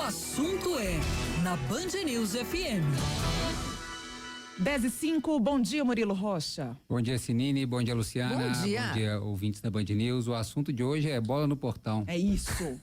assunto é na Band News FM. 10:05, bom dia, Murilo Rocha. Bom dia, Sinine, bom dia, Luciana. Bom dia, ouvintes da Band News. O assunto de hoje é bola no portão. É isso.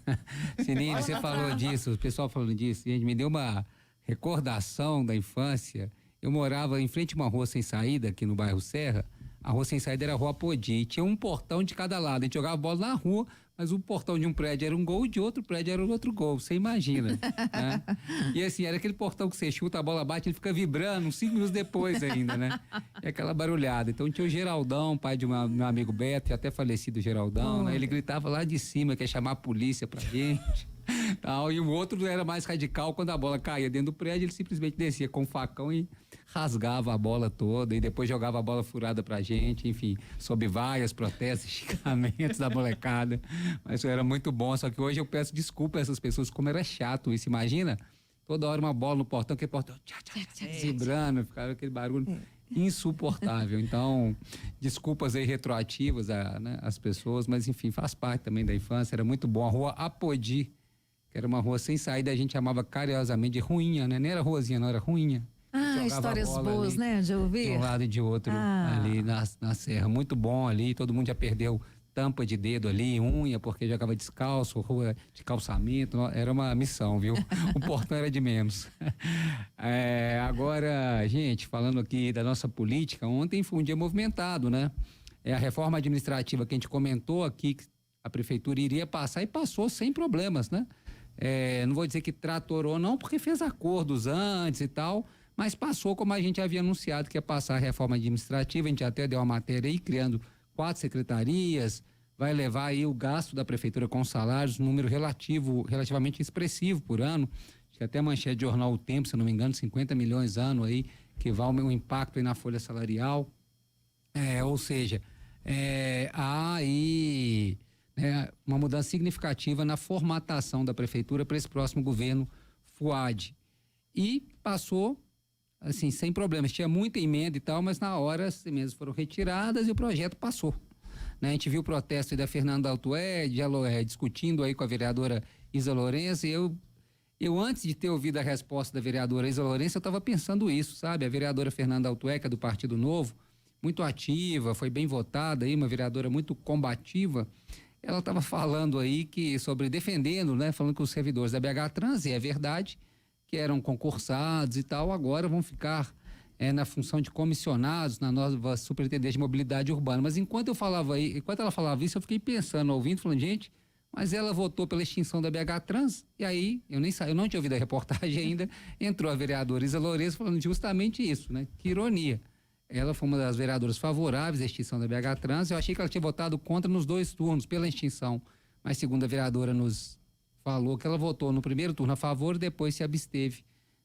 Sinine, você falou disso, o pessoal falando disso, gente, me deu uma recordação da infância. Eu morava em frente a uma rua sem saída, aqui no bairro Serra. A rua sem saída era a Rua Apodi, e tinha um portão de cada lado. A gente jogava bola na rua, mas o portão de um prédio era um gol e de outro prédio era outro gol. Você imagina, né? E assim, era aquele portão que você chuta, a bola bate, ele fica vibrando 5 minutos depois ainda, né? É aquela barulhada. Então tinha o Geraldão, pai de meu amigo Beto, já até falecido Geraldão, né? Ele gritava lá de cima, que ia chamar a polícia pra gente. Tal, e o outro era mais radical, quando a bola caía dentro do prédio, ele simplesmente descia com o facão e rasgava a bola toda e depois jogava a bola furada pra gente, enfim, sob vaias, protestos, xingamentos da molecada. Mas isso era muito bom, só que hoje eu peço desculpa a essas pessoas, como era chato isso, imagina? Toda hora uma bola no portão, aquele portão vibrando, ficava aquele barulho insuportável. Então, desculpas aí retroativas às pessoas, mas enfim, faz parte também da infância, era muito bom. A Rua Apodi, que era uma rua sem saída, a gente chamava carinhosamente de ruinha, né? Nem era ruazinha, não, era ruinha. Histórias boas, ali, né, de ouvir? De um lado e de outro, ali na serra. Muito bom ali, todo mundo já perdeu tampa de dedo ali, unha, porque jogava descalço, rua de calçamento, era uma missão, viu? O portão era de menos. Agora, gente, falando aqui da nossa política, ontem foi um dia movimentado, né? A reforma administrativa que a gente comentou aqui, que a prefeitura iria passar e passou sem problemas, né? Não vou dizer que tratorou não, porque fez acordos antes e tal, mas passou como a gente havia anunciado que ia passar a reforma administrativa. A gente até deu uma matéria aí, criando 4 secretarias, vai levar aí o gasto da prefeitura com salários, um número relativamente expressivo por ano. Acho que até a manchete de jornal O Tempo, se não me engano, 50 milhões ano aí, que vai um impacto aí na folha salarial. Ou seja, há aí uma mudança significativa na formatação da prefeitura para esse próximo governo FUAD. E passou assim, sem problemas. Tinha muita emenda e tal, mas na hora as emendas foram retiradas e o projeto passou. Né? A gente viu o protesto da Fernanda Altué, discutindo aí com a vereadora Isa Lourenço, e eu antes de ter ouvido a resposta da vereadora Isa Lourenço, eu estava pensando isso, sabe? A vereadora Fernanda Altué, que é do Partido Novo, muito ativa, foi bem votada aí, uma vereadora muito combativa. Ela estava falando aí defendendo, né? Falando que os servidores da BH Trans, e é verdade, que eram concursados e tal, agora vão ficar na função de comissionados na nova Superintendência de Mobilidade Urbana. Mas enquanto ela falava isso, eu fiquei pensando, ouvindo, falando, gente, mas ela votou pela extinção da BH Trans, e aí, eu não tinha ouvido a reportagem ainda, entrou a vereadora Isa Lourenço falando justamente isso, né? Que ironia. Ela foi uma das vereadoras favoráveis à extinção da BH Trans. Eu achei que ela tinha votado contra nos 2 turnos, pela extinção. Mas segundo a vereadora nos falou que ela votou no primeiro turno a favor e depois se absteve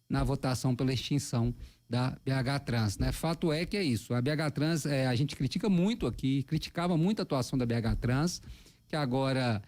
na votação pela extinção da BH Trans, né? Fato é que é isso. A BH Trans, a gente criticava muito a atuação da BH Trans, que agora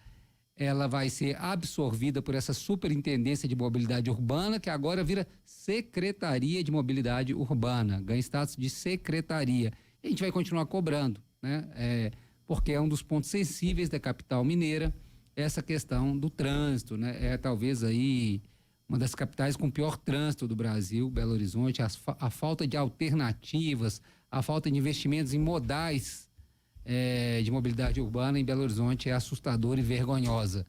ela vai ser absorvida por essa Superintendência de Mobilidade Urbana, que agora vira Secretaria de Mobilidade Urbana, ganha status de secretaria. E a gente vai continuar cobrando, né? Porque é um dos pontos sensíveis da capital mineira, essa questão do trânsito, né? É talvez aí uma das capitais com pior trânsito do Brasil, Belo Horizonte, a falta de alternativas, a falta de investimentos em modais de mobilidade urbana em Belo Horizonte é assustadora e vergonhosa.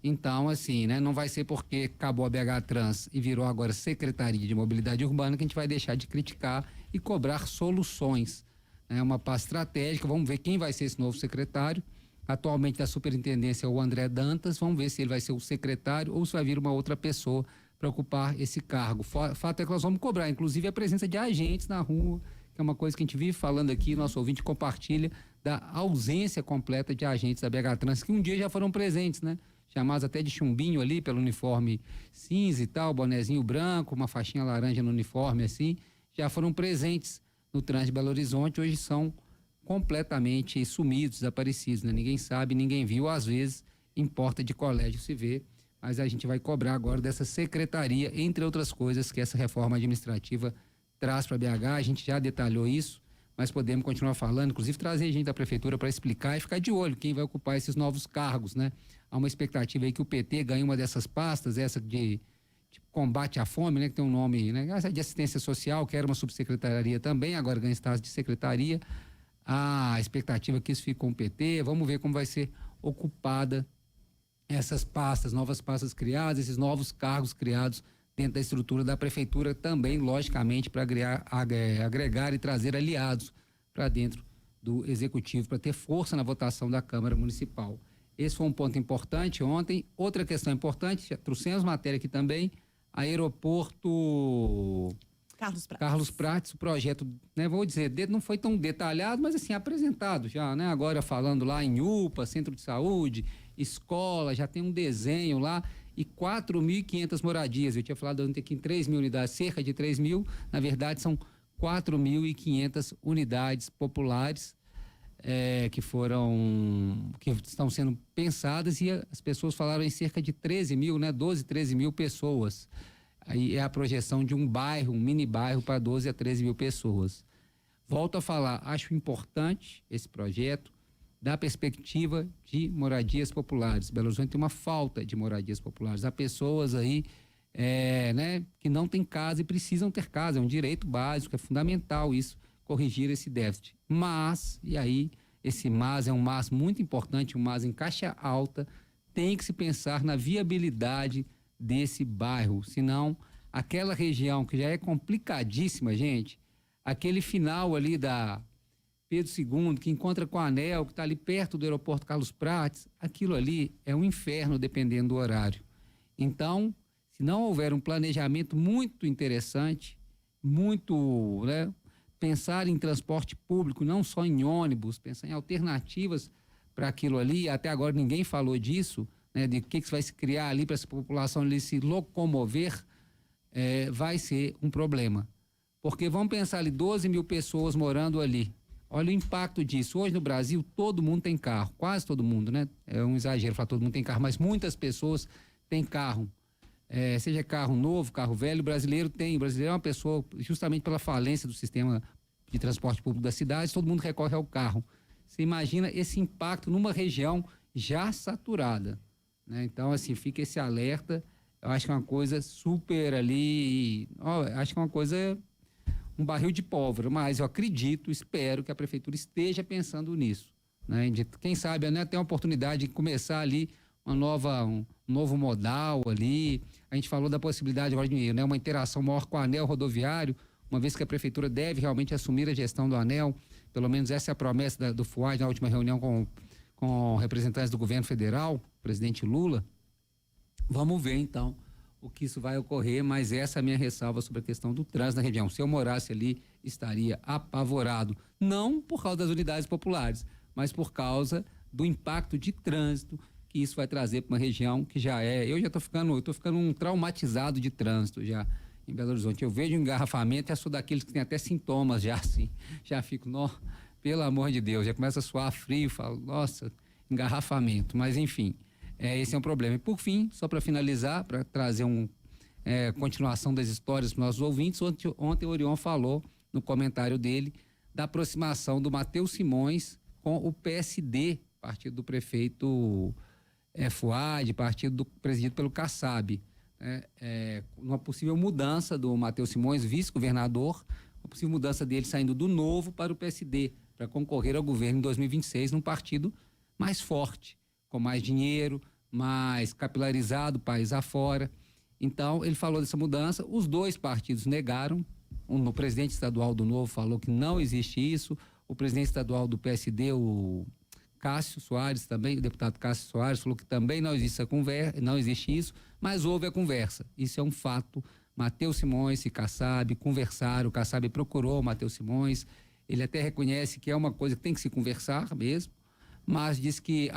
Então, assim, né? Não vai ser porque acabou a BH Trans e virou agora Secretaria de Mobilidade Urbana que a gente vai deixar de criticar e cobrar soluções. É uma pasta estratégica, vamos ver quem vai ser esse novo secretário. Atualmente da superintendência é o André Dantas, vamos ver se ele vai ser o secretário ou se vai vir uma outra pessoa para ocupar esse cargo. Fato é que nós vamos cobrar, inclusive, a presença de agentes na rua, que é uma coisa que a gente vive falando aqui, nosso ouvinte compartilha da ausência completa de agentes da BH Trans, que um dia já foram presentes, né? Chamados até de chumbinho ali, pelo uniforme cinza e tal, bonezinho branco, uma faixinha laranja no uniforme assim, já foram presentes no trânsito de Belo Horizonte, hoje são completamente sumidos, desaparecidos, né? Ninguém sabe, ninguém viu, às vezes em porta de colégio se vê, mas a gente vai cobrar agora dessa secretaria, entre outras coisas que essa reforma administrativa traz para BH. A gente já detalhou isso, mas podemos continuar falando, inclusive trazer gente da prefeitura para explicar e ficar de olho quem vai ocupar esses novos cargos, né? Há uma expectativa aí que o PT ganhe uma dessas pastas, essa de combate à fome, né, que tem um nome, né, de assistência social, que era uma subsecretaria também, agora ganha status de secretaria. A expectativa é que isso fique com o PT. Vamos ver como vai ser ocupada essas pastas, novas pastas criadas, esses novos cargos criados dentro da estrutura da prefeitura também, logicamente, para agregar e trazer aliados para dentro do executivo, para ter força na votação da Câmara Municipal. Esse foi um ponto importante ontem. Outra questão importante, já trouxemos matéria aqui também, aeroporto Carlos Prates, o projeto, né, vou dizer, não foi tão detalhado, mas assim, apresentado já, né, agora falando lá em UPA, centro de saúde, escola, já tem um desenho lá, e 4.500 moradias. Eu tinha falado ontem aqui em 3 mil unidades, cerca de 3 mil, na verdade são 4.500 unidades populares que estão sendo pensadas, e as pessoas falaram em cerca de 13 mil, né, 12, 13 mil pessoas. Aí é a projeção de um bairro, um mini bairro para 12 a 13 mil pessoas. Volto a falar, acho importante esse projeto da perspectiva de moradias populares. Belo Horizonte tem uma falta de moradias populares. Há pessoas aí né, que não têm casa e precisam ter casa. É um direito básico, é fundamental isso, corrigir esse déficit. Mas, e aí, esse mas é um mas muito importante, um mas em caixa alta, tem que se pensar na viabilidade desse bairro, senão aquela região que já é complicadíssima, gente, aquele final ali da Pedro II, que encontra com a ANEEL, que está ali perto do aeroporto Carlos Prates, aquilo ali é um inferno dependendo do horário. Então, se não houver um planejamento muito interessante, muito, né, pensar em transporte público, não só em ônibus, pensar em alternativas para aquilo ali, até agora ninguém falou disso, né, de que vai se criar ali para essa população ali se locomover, vai ser um problema. Porque vamos pensar ali, 12 mil pessoas morando ali. Olha o impacto disso. Hoje no Brasil, todo mundo tem carro, quase todo mundo, né? É um exagero falar todo mundo tem carro, mas muitas pessoas têm carro. Seja carro novo, carro velho, o brasileiro tem. O brasileiro é uma pessoa, justamente pela falência do sistema de transporte público das cidades, todo mundo recorre ao carro. Você imagina esse impacto numa região já saturada, né? Então, assim, fica esse alerta. Eu acho que é uma coisa super ali, acho que é uma coisa, um barril de pólvora, mas eu acredito, espero que a prefeitura esteja pensando nisso, né? Quem sabe, né, tem a oportunidade de começar ali um novo modal ali. A gente falou da possibilidade agora de, né, uma interação maior com o anel rodoviário, uma vez que a prefeitura deve realmente assumir a gestão do anel, pelo menos essa é a promessa do FUAD na última reunião com representantes do governo federal, o presidente Lula. Vamos ver então o que isso vai ocorrer, mas essa é a minha ressalva sobre a questão do trânsito na região. Se eu morasse ali, estaria apavorado, não por causa das unidades populares, mas por causa do impacto de trânsito que isso vai trazer para uma região que já eu estou ficando um traumatizado de trânsito já em Belo Horizonte. Eu vejo engarrafamento e sou daqueles que tem até sintomas já assim, já fico, pelo amor de Deus, já começa a suar frio, falo, nossa, engarrafamento, mas enfim, esse é um problema. E por fim, só para finalizar, para trazer continuação das histórias para os nossos ouvintes, ontem o Orion falou no comentário dele da aproximação do Matheus Simões com o PSD, partido do prefeito Fuad, partido presidido pelo Kassab, uma possível mudança do Matheus Simões, vice-governador, uma possível mudança dele saindo do Novo para o PSD, para concorrer ao governo em 2026 num partido mais forte, com mais dinheiro, mais capilarizado, país afora. Então, ele falou dessa mudança, os dois partidos negaram, o presidente estadual do Novo falou que não existe isso, o presidente estadual do PSD, o Cássio Soares também, o deputado Cássio Soares, falou que também não existe isso, mas houve a conversa. Isso é um fato. Matheus Simões e Kassab conversaram, o Kassab procurou o Matheus Simões, ele até reconhece que é uma coisa que tem que se conversar mesmo, mas disse que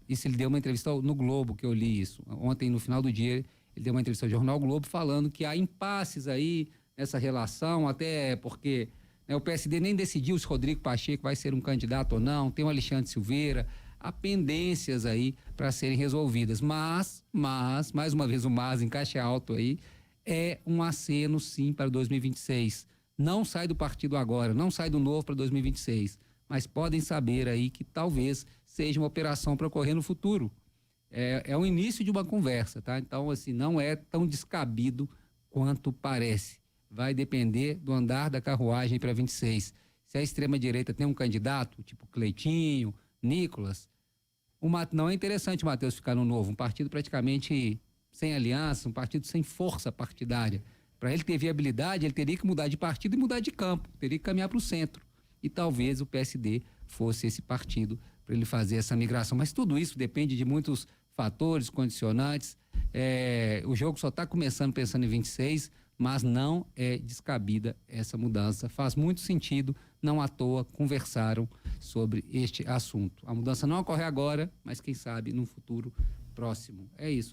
isso ele deu uma entrevista no Globo, que eu li isso. Ontem, no final do dia, ele deu uma entrevista ao Jornal Globo falando que há impasses aí nessa relação, até porque o PSD nem decidiu se Rodrigo Pacheco vai ser um candidato ou não, tem o Alexandre Silveira, há pendências aí para serem resolvidas. Mas, mais uma vez o mas em caixa alto aí, é um aceno sim para 2026. Não sai do partido agora, não sai do Novo para 2026, mas podem saber aí que talvez seja uma operação para ocorrer no futuro. é o início de uma conversa, tá? Então, assim, não é tão descabido quanto parece. Vai depender do andar da carruagem para 26. Se a extrema-direita tem um candidato, tipo Cleitinho, Nicolas, não é interessante o Matheus ficar no Novo, um partido praticamente sem aliança, um partido sem força partidária. Para ele ter viabilidade, ele teria que mudar de partido e mudar de campo, teria que caminhar para o centro. E talvez o PSD fosse esse partido para ele fazer essa migração. Mas tudo isso depende de muitos fatores, condicionantes. O jogo só está começando pensando em 26, mas não é descabida essa mudança. Faz muito sentido, não à toa conversaram sobre este assunto. A mudança não ocorre agora, mas quem sabe num futuro próximo. É isso.